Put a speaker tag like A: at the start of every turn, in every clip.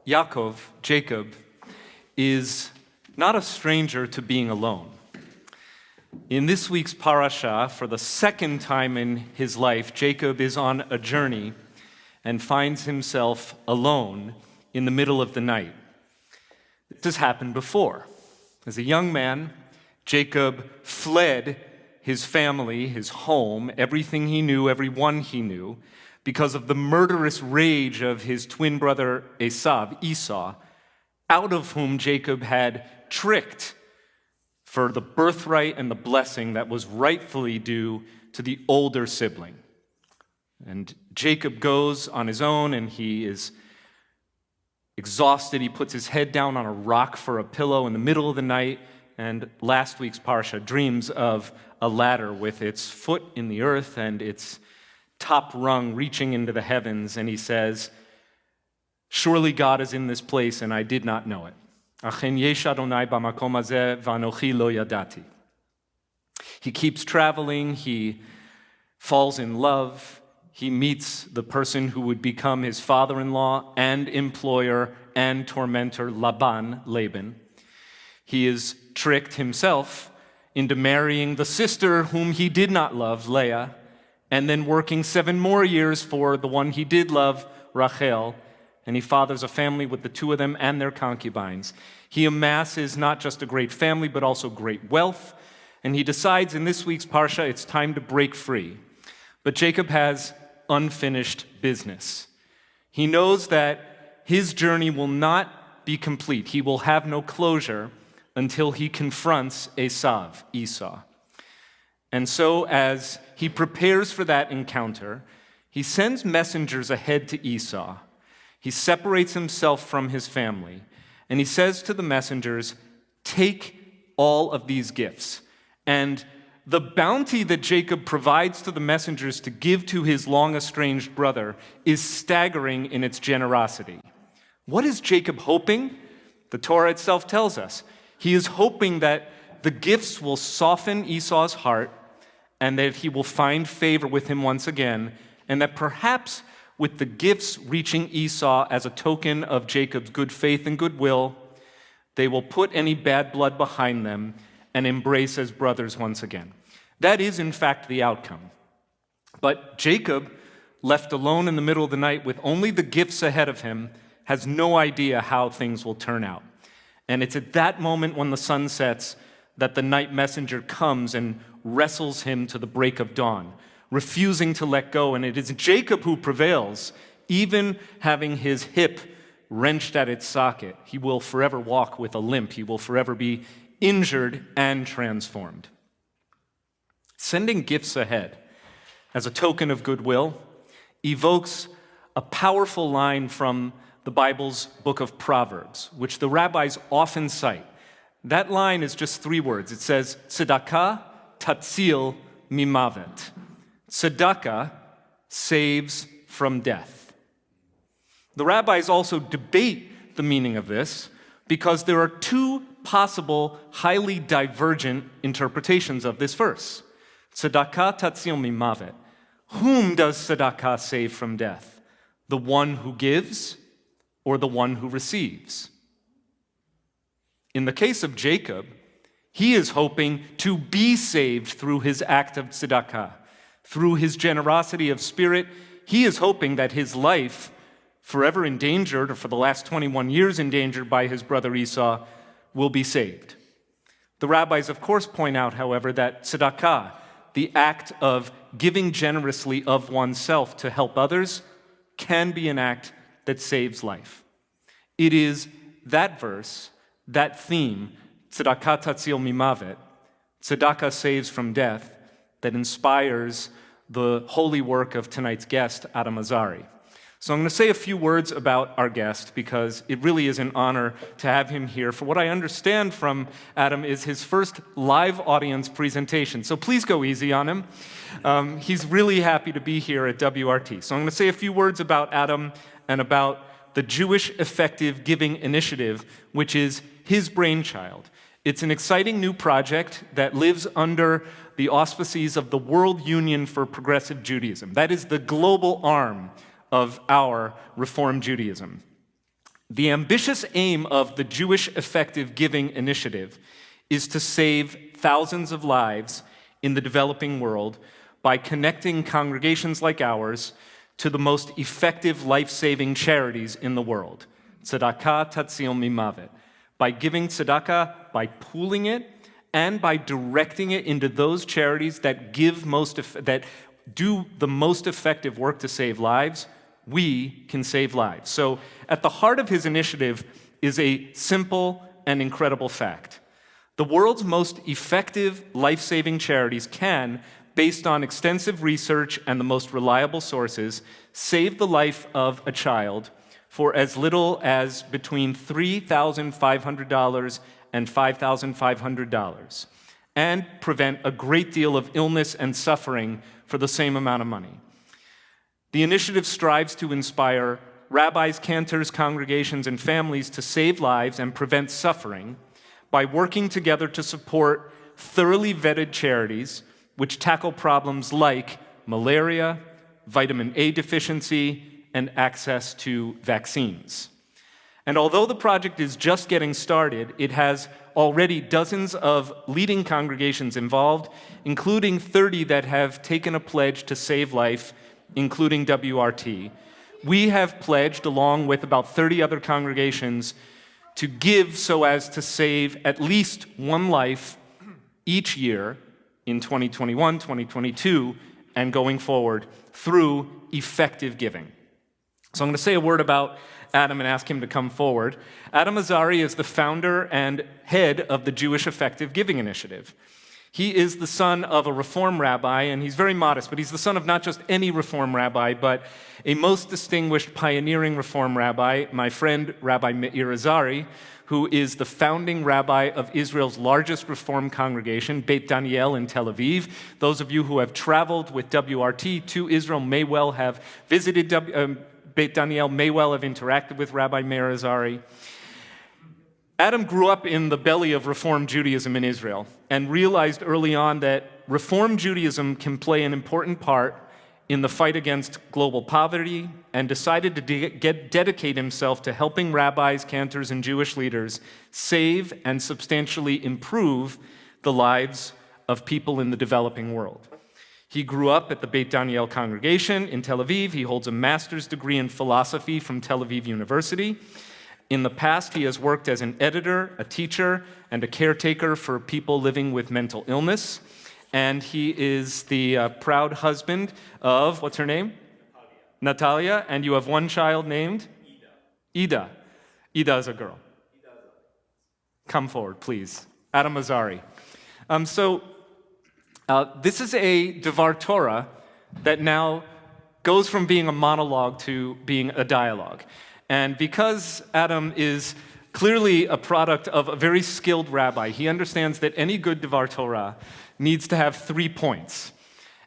A: Yaakov, Jacob, is not a stranger to being alone. In this week's parasha, for the second time in his life, Jacob is on a journey and finds himself alone in the middle of the night. This has happened before. As a young man, Jacob fled his family, his home, everything he knew, everyone he knew, because of the murderous rage of his twin brother Esau, out of whom Jacob had tricked for the birthright and the blessing that was rightfully due to the older sibling. And Jacob goes on his own, and he is exhausted. He puts his head down on a rock for a pillow in the middle of the night, and last week's parsha dreams of a ladder with its foot in the earth and its top rung reaching into the heavens, and he says, "Surely God is in this place, and I did not know it. Achen yesh Adonai b'makom hazeh v'anochi lo yadati." He keeps traveling, he falls in love, he meets the person who would become his father-in-law and employer and tormentor, Laban. He is tricked himself into marrying the sister whom he did not love, Leah, and then working 7 more years for the one he did love, Rachel, and he fathers a family with the 2 of them and their concubines. He amasses not just a great family, but also great wealth, and he decides in this week's parsha it's time to break free. But Jacob has unfinished business. He knows that his journey will not be complete. He will have no closure until he confronts Esau. And so as he prepares for that encounter, he sends messengers ahead to Esau. He separates himself from his family, and he says to the messengers, "Take all of these gifts." And the bounty that Jacob provides to the messengers to give to his long-estranged brother is staggering in its generosity. What is Jacob hoping? The Torah itself tells us. He is hoping that the gifts will soften Esau's heart and that he will find favor with him once again, and that perhaps with the gifts reaching Esau as a token of Jacob's good faith and goodwill, they will put any bad blood behind them and embrace as brothers once again. That is, in fact, the outcome. But Jacob, left alone in the middle of the night with only the gifts ahead of him, has no idea how things will turn out. And it's at that moment when the sun sets that the night messenger comes and wrestles him to the break of dawn, refusing to let go. And it is Jacob who prevails, even having his hip wrenched at its socket. He will forever walk with a limp. He will forever be injured and transformed. Sending gifts ahead as a token of goodwill evokes a powerful line from the Bible's book of Proverbs, which the rabbis often cite. That line is just 3 words. It says, Tzedakah tatzil mimavet. Tzedakah saves from death. The rabbis also debate the meaning of this because there are 2 possible, highly divergent interpretations of this verse. Tzedakah tatzil mimavet. Whom does tzedakah save from death? The one who gives or the one who receives? In the case of Jacob, he is hoping to be saved through his act of tzedakah. Through his generosity of spirit, he is hoping that his life, forever endangered, or for the last 21 years endangered by his brother Esau, will be saved. The rabbis, of course, point out, however, that tzedakah, the act of giving generously of oneself to help others, can be an act that saves life. It is that verse, that theme, tzedakah tatzil mimavet, tzedakah saves from death, that inspires the holy work of tonight's guest, Adam Azari. So I'm going to say a few words about our guest because it really is an honor to have him here. For what I understand from Adam is his first live audience presentation. So please go easy on him. He's really happy to be here at WRT. So I'm going to say a few words about Adam and about the Jewish Effective Giving Initiative, which is his brainchild. It's an exciting new project that lives under the auspices of the World Union for Progressive Judaism. That is the global arm of our Reform Judaism. The ambitious aim of the Jewish Effective Giving Initiative is to save thousands of lives in the developing world by connecting congregations like ours to the most effective life-saving charities in the world. Tzedakah tatzil mimavet. By giving tzedakah, by pooling it, and by directing it into those charities that do the most effective work to save lives, we can save lives. So at the heart of his initiative is a simple and incredible fact. The world's most effective life-saving charities can, based on extensive research and the most reliable sources, save the life of a child for as little as between $3,500 and $5,500, and prevent a great deal of illness and suffering for the same amount of money. The initiative strives to inspire rabbis, cantors, congregations, and families to save lives and prevent suffering by working together to support thoroughly vetted charities which tackle problems like malaria, vitamin A deficiency, and access to vaccines. And although the project is just getting started, it has already dozens of leading congregations involved, including 30 that have taken a pledge to save life, including WRT. We have pledged, along with about 30 other congregations, to give so as to save at least one life each year in 2021, 2022, and going forward through effective giving. So I'm going to say a word about Adam and ask him to come forward. Adam Azari is the founder and head of the Jewish Effective Giving Initiative. He is the son of a Reform rabbi, and he's very modest, but he's the son of not just any Reform rabbi, but a most distinguished pioneering Reform rabbi, my friend Rabbi Meir Azari, who is the founding rabbi of Israel's largest Reform congregation, Beit Daniel in Tel Aviv. Those of you who have traveled with WRT to Israel may well have visited Beit Daniel, may well have interacted with Rabbi Meir Azari. Adam grew up in the belly of Reform Judaism in Israel and realized early on that Reform Judaism can play an important part in the fight against global poverty, and decided to dedicate himself to helping rabbis, cantors, and Jewish leaders save and substantially improve the lives of people in the developing world. He grew up at the Beit Daniel congregation in Tel Aviv. He holds a master's degree in philosophy from Tel Aviv University. In the past, he has worked as an editor, a teacher, and a caretaker for people living with mental illness. And he is the proud husband of, what's her name? Natalia. And you have one child named? Ida. Ida is a girl. Come forward, please. Adam Azari. This is a Devar Torah that now goes from being a monologue to being a dialogue. And because Adam is clearly a product of a very skilled rabbi, he understands that any good Devar Torah needs to have 3 points,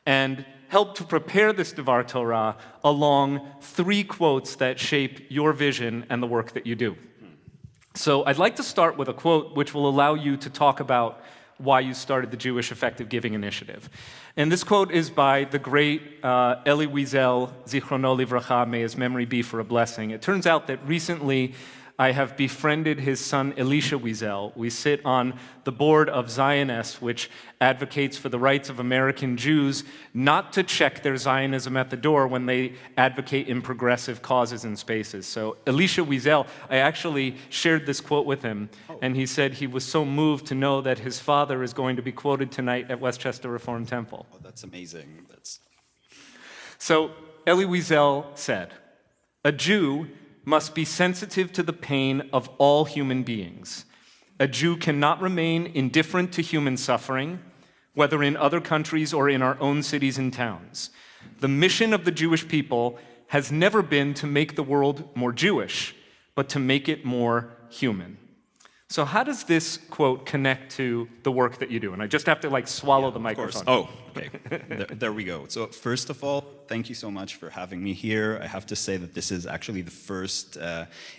A: and help to prepare this Devar Torah along 3 quotes that shape your vision and the work that you do. So I'd like to start with a quote which will allow you to talk about why you started the Jewish Effective Giving Initiative. And this quote is by the great Eli Wiesel, Zichrono Livracha, may his memory be for a blessing. It turns out that recently I have befriended his son Elisha Wiesel. We sit on the board of Zioness, which advocates for the rights of American Jews not to check their Zionism at the door when they advocate in progressive causes and spaces. So Elisha Wiesel, I actually shared this quote with him, and he said he was so moved to know that his father is going to be quoted tonight at Westchester Reform Temple.
B: Oh, that's amazing.
A: So Eli Wiesel said, "A Jew must be sensitive to the pain of all human beings. A Jew cannot remain indifferent to human suffering, whether in other countries or in our own cities and towns. The mission of the Jewish people has never been to make the world more Jewish, but to make it more human." So how does this quote connect to the work that you do? And I just have to swallow the microphone.
B: Oh, okay. There we go. So first of all, thank you so much for having me here. I have to say that this is actually the first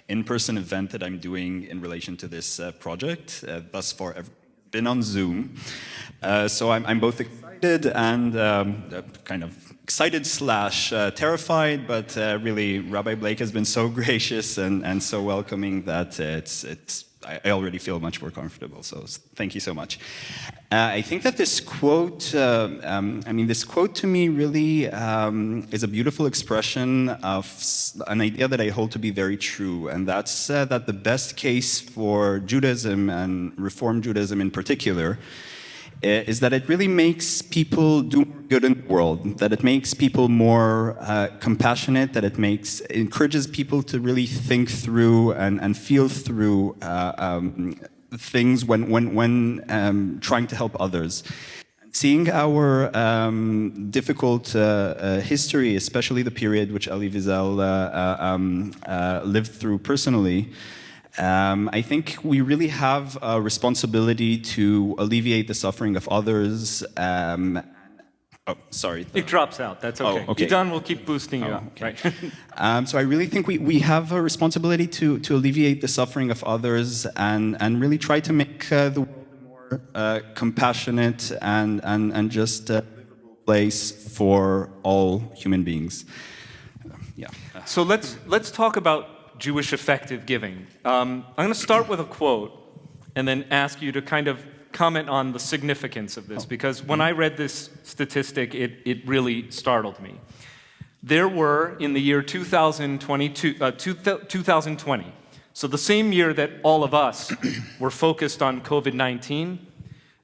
B: in-person event that I'm doing in relation to this project. Thus far, I've been on Zoom. So I'm both excited and kind of excited slash terrified, but really Rabbi Blake has been so gracious and so welcoming that I already feel much more comfortable. So thank you so much. I think that this quote, this quote to me really is a beautiful expression of an idea that I hold to be very true, and that's that the best case for Judaism and Reform Judaism in particular is that it really makes people do more good in the world, that it makes people more compassionate, that it encourages people to really think through and feel through things when trying to help others. Seeing our difficult history, especially the period which Elie Wiesel lived through personally, I think we really have a responsibility to alleviate the suffering of others. Oh, sorry.
A: It drops out. That's okay.
B: Oh, okay.
A: You're done. We'll keep boosting you up.
B: Okay.
A: Right.
B: So I really think we have a responsibility to alleviate the suffering of others and really try to make the world more compassionate and just a place for all human beings. Yeah.
A: So let's talk about Jewish effective giving. I'm going to start with a quote and then ask you to kind of comment on the significance of this, because when I read this statistic, it really startled me. There were, in the year 2020, so the same year that all of us were focused on COVID-19,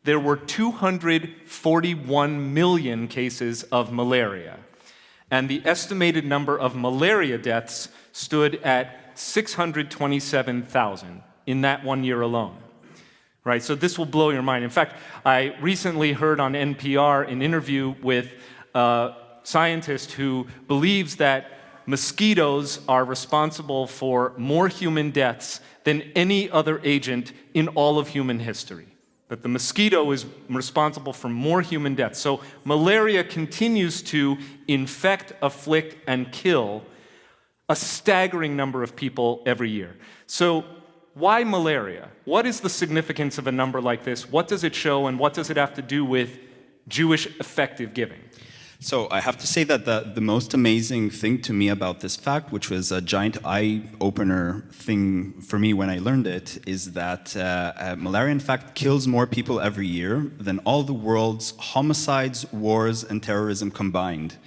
A: there were 241 million cases of malaria. And the estimated number of malaria deaths stood at 627,000 in that 1 year alone. Right, so this will blow your mind. In fact, I recently heard on NPR an interview with a scientist who believes that mosquitoes are responsible for more human deaths than any other agent in all of human history. That the mosquito is responsible for more human deaths. So malaria continues to infect, afflict, and kill a staggering number of people every year. So why malaria? What is the significance of a number like this? What does it show, and what does it have to do with Jewish effective giving?
B: So I have to say that the most amazing thing to me about this fact, which was a giant eye-opener thing for me when I learned it, is that malaria in fact kills more people every year than all the world's homicides, wars, and terrorism combined.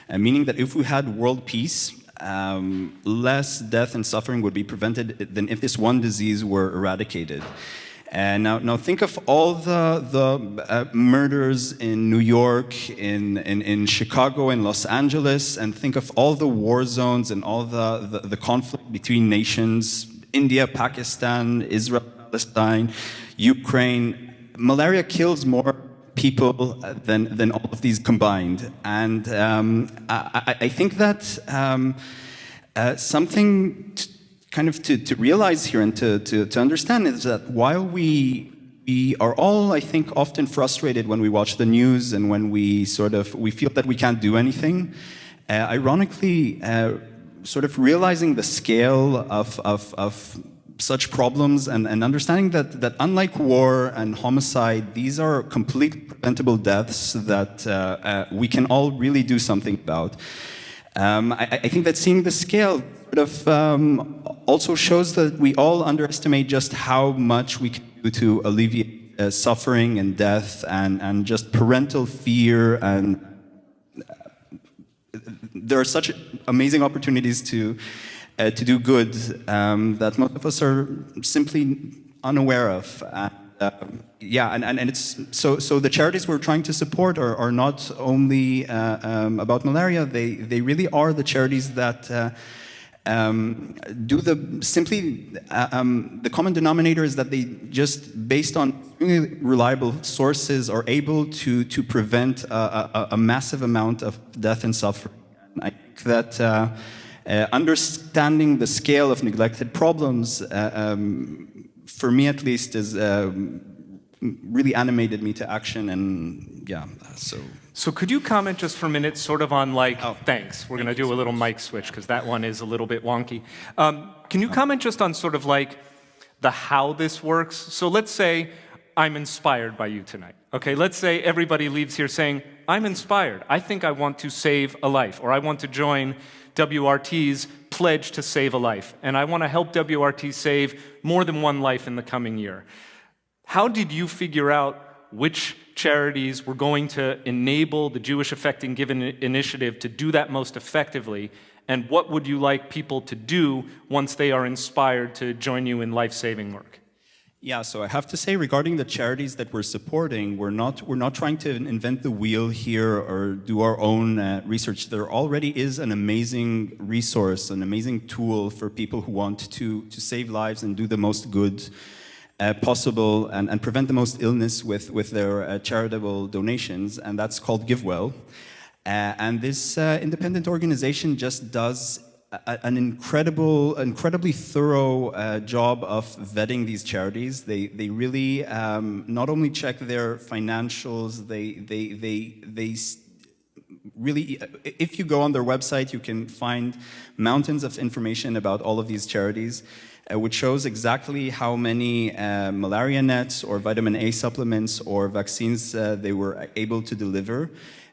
B: Meaning that if we had world peace, less death and suffering would be prevented than if this one disease were eradicated. And now think of all the murders in New York, in Chicago, in Los Angeles, and think of all the war zones and all the conflict between nations, India, Pakistan, Israel, Palestine, Ukraine. Malaria kills more people than all of these combined. And I think that something to realize here and to understand is that while we are all, I think, often frustrated when we watch the news and when we feel that we can't do anything, ironically, realizing the scale of such problems and understanding that unlike war and homicide, these are completely preventable deaths that we can all really do something about. I think that seeing the scale also shows that we all underestimate just how much we can do to alleviate suffering and death and just parental fear, and there are such amazing opportunities to do good that most of us are simply unaware of. And it's so the charities we're trying to support are not only about malaria. They really are the charities that do the common denominator is that they just, based on really reliable sources, are able to prevent a massive amount of death and suffering. And I think that understanding the scale of neglected problems, for me at least, is really animated me to action. And yeah,
A: So could you comment just for a minute on thanks, we're going to do a little mic switch because that one is a little bit wonky. Can you comment just on the how this works? So let's say I'm inspired by you tonight. Okay, let's say everybody leaves here saying, I'm inspired. I think I want to save a life, or I want to join WRT's pledge to save a life, and I want to help WRT save more than one life in the coming year. How did you figure out which charities were going to enable the Jewish Affecting Giving initiative to do that most effectively, and what would you like people to do once they are inspired to join you in life-saving work?
B: Yeah, so I have to say, regarding the charities that we're supporting, we're not trying to invent the wheel here or do our own research. There already is an amazing resource, an amazing tool for people who want to save lives and do the most good possible and prevent the most illness with their charitable donations, and that's called GiveWell. And this independent organization just does an incredibly thorough job of vetting these charities. They really not only check their financials, they really, if you go on their website, you can find mountains of information about all of these charities, which shows exactly how many malaria nets or vitamin A supplements or vaccines they were able to deliver.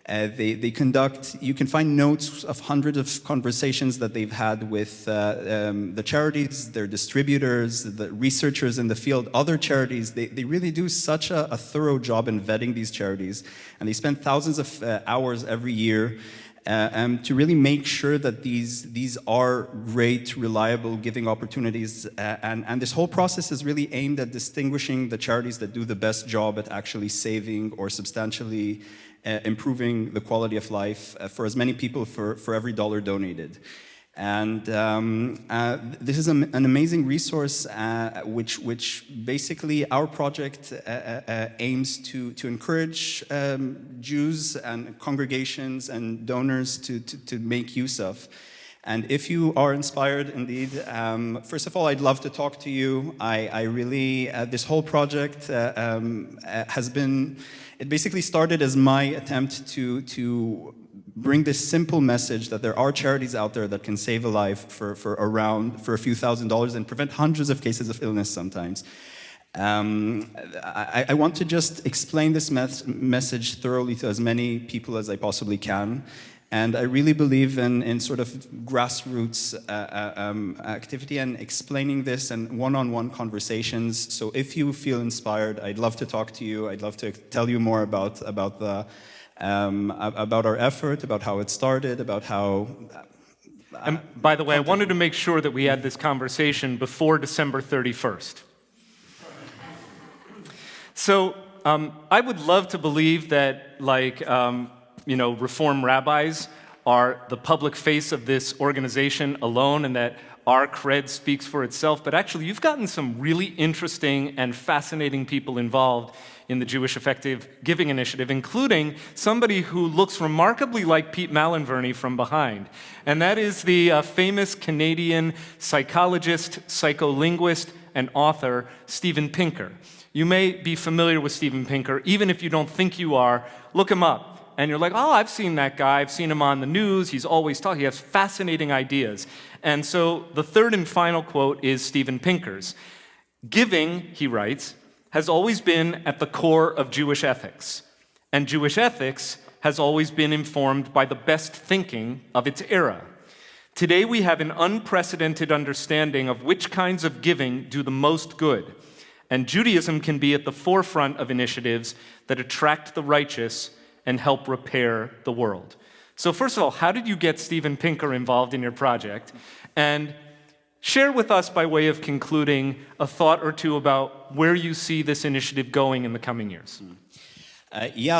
B: You can find notes of hundreds of conversations that they've had with the charities, their distributors, the researchers in the field, other charities. They really do such a thorough job in vetting these charities, and they spend thousands of hours every year to really make sure that these are great, reliable giving opportunities. And this whole process is really aimed at distinguishing the charities that do the best job at actually saving or substantially improving the quality of life for as many people for every dollar donated. And this is an amazing resource which basically our project aims to encourage Jews and congregations and donors to make use of. And if you are inspired indeed, first of all, I'd love to talk to you. I really, this whole project has been, it basically started as my attempt to bring this simple message that there are charities out there that can save a life for a few $1,000s and prevent hundreds of cases of illness sometimes. I want to just explain this message thoroughly to as many people as I possibly can. And I really believe in sort of grassroots activity and explaining this and one-on-one conversations. So if you feel inspired, I'd love to talk to you. I'd love to tell you more about our effort, about how it started, about how...
A: And by the way, I wanted to make sure that we had this conversation before December 31st. So I would love to believe that, Reform rabbis are the public face of this organization alone and that our cred speaks for itself, but actually you've gotten some really interesting and fascinating people involved in the Jewish Effective Giving Initiative, including somebody who looks remarkably like Pete Malinverney from behind, and that is the famous Canadian psychologist, psycholinguist, and author Steven Pinker. You may be familiar with Steven Pinker. Even if you don't think you are, look him up. And you're like, oh, I've seen that guy. I've seen him on the news. He's always talking. He has fascinating ideas. And so the third and final quote is Steven Pinker's. Giving, he writes, has always been at the core of Jewish ethics. And Jewish ethics has always been informed by the best thinking of its era. Today we have an unprecedented understanding of which kinds of giving do the most good. And Judaism can be at the forefront of initiatives that attract the righteous and help repair the world. So first of all, how did you get Steven Pinker involved in your project? And share with us, by way of concluding, a thought or two about where you see this initiative going in the coming years.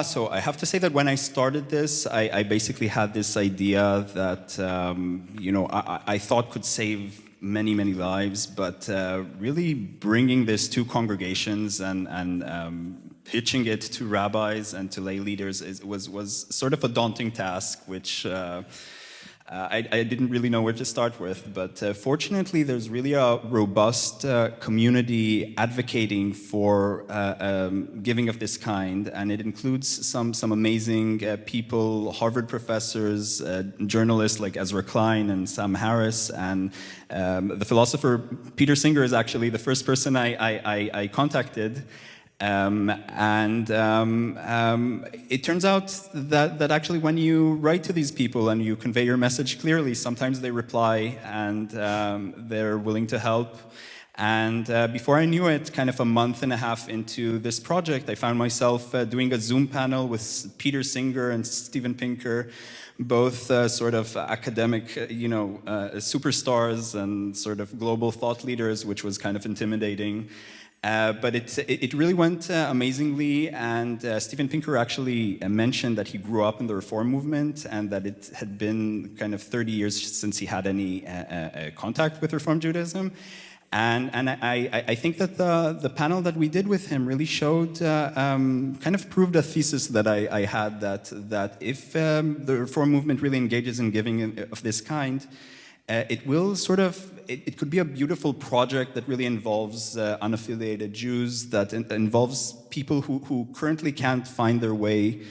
B: So I have to say that when I started this, I basically had this idea that, I thought could save many, many lives, but really bringing this to congregations and pitching it to rabbis and to lay leaders was sort of a daunting task, which I didn't really know where to start with. But fortunately, there's really a robust community advocating for giving of this kind, and it includes some amazing people, Harvard professors, journalists like Ezra Klein and Sam Harris, and the philosopher Peter Singer is actually the first person I contacted. It turns out that actually when you write to these people and you convey your message clearly, sometimes they reply and they're willing to help. And before I knew it, kind of a month and a half into this project, I found myself doing a Zoom panel with Peter Singer and Steven Pinker, both sort of academic, superstars and sort of global thought leaders, which was kind of intimidating. But it really went amazingly, and Steven Pinker actually mentioned that he grew up in the Reform movement and that it had been kind of 30 years since he had any contact with Reform Judaism. And I think that the panel that we did with him really showed, kind of proved a thesis that I had, that if the Reform movement really engages in giving of this kind, it could be a beautiful project that really involves unaffiliated Jews, that involves people who currently can't find their way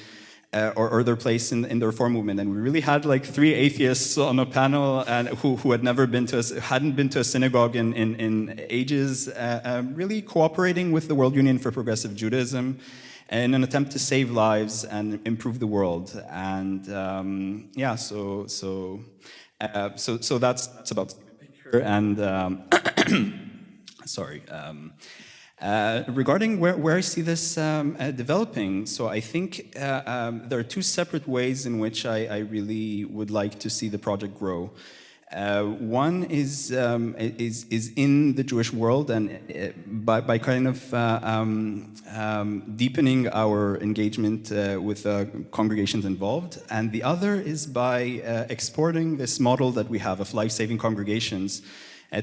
B: or their place in the Reform movement. And we really had like 3 atheists on a panel and who hadn't been to a synagogue in ages, really cooperating with the World Union for Progressive Judaism in an attempt to save lives and improve the world. And so that's about Steven Pinker. And sorry. Regarding where I see this developing, so I think there are 2 separate ways in which I really would like to see the project grow. One is in the Jewish world, and by kind of deepening our engagement with congregations involved, and the other is by exporting this model that we have of life-saving congregations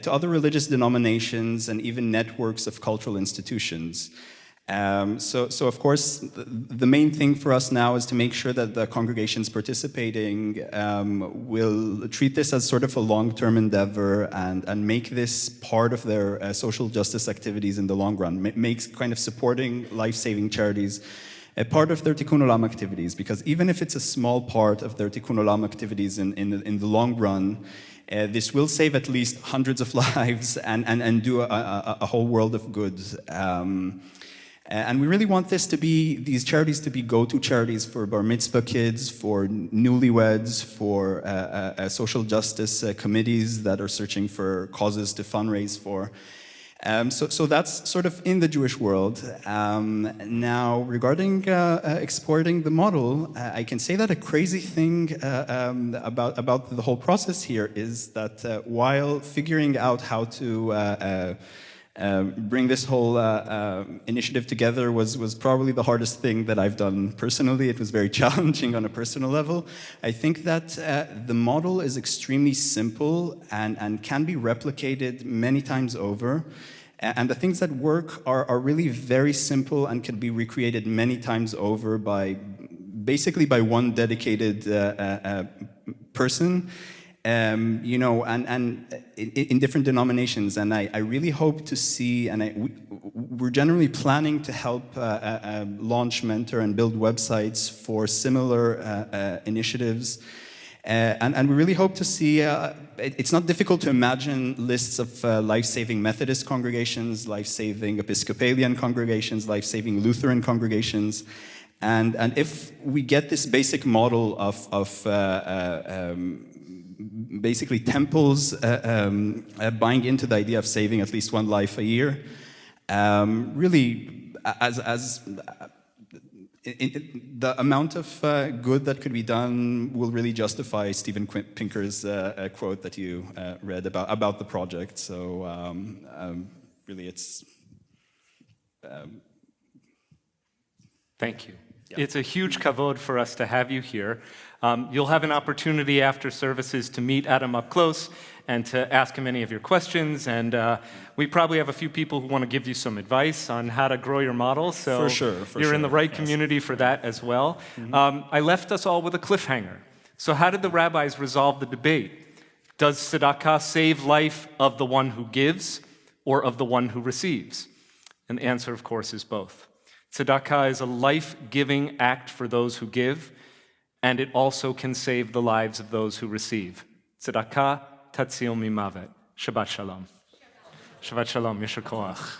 B: to other religious denominations and even networks of cultural institutions. So of course, the main thing for us now is to make sure that the congregations participating will treat this as sort of a long-term endeavor and make this part of their social justice activities in the long run, makes kind of supporting life-saving charities a part of their Tikkun Olam activities, because even if it's a small part of their Tikkun Olam activities in the long run, this will save at least hundreds of lives and do a whole world of good. And we really want these charities to be go-to charities for bar mitzvah kids, for newlyweds, for social justice committees that are searching for causes to fundraise for. So that's sort of in the Jewish world. Now, regarding exporting the model, I can say that a crazy thing about the whole process here is that while figuring out how to bring this whole initiative together was probably the hardest thing that I've done personally. It was very challenging on a personal level. I think that the model is extremely simple and can be replicated many times over. And the things that work are really very simple and can be recreated many times over basically by one dedicated person. And in different denominations, and I really hope to see, and we're generally planning to help launch, mentor, and build websites for similar initiatives, and we really hope to see. It's not difficult to imagine lists of life-saving Methodist congregations, life-saving Episcopalian congregations, life-saving Lutheran congregations, and if we get this basic model of basically temples buying into the idea of saving at least one life a year, really, the amount of good that could be done will really justify Steven Pinker's quote that you read about the project. So really, it's.
A: Thank you. Yeah. It's a huge kavod for us to have you here. You'll have an opportunity after services to meet Adam up close and to ask him any of your questions. And we probably have a few people who want to give you some advice on how to grow your model. So
B: for sure,
A: you're in the right community for that as well. Mm-hmm. I left us all with a cliffhanger. So how did the rabbis resolve the debate? Does tzedakah save life of the one who gives or of the one who receives? And the answer, of course, is both. Tzedakah is a life-giving act for those who give, and it also can save the lives of those who receive. Tzedakah tatzil mimavet. Shabbat shalom. Shabbat shalom. Yesher koach.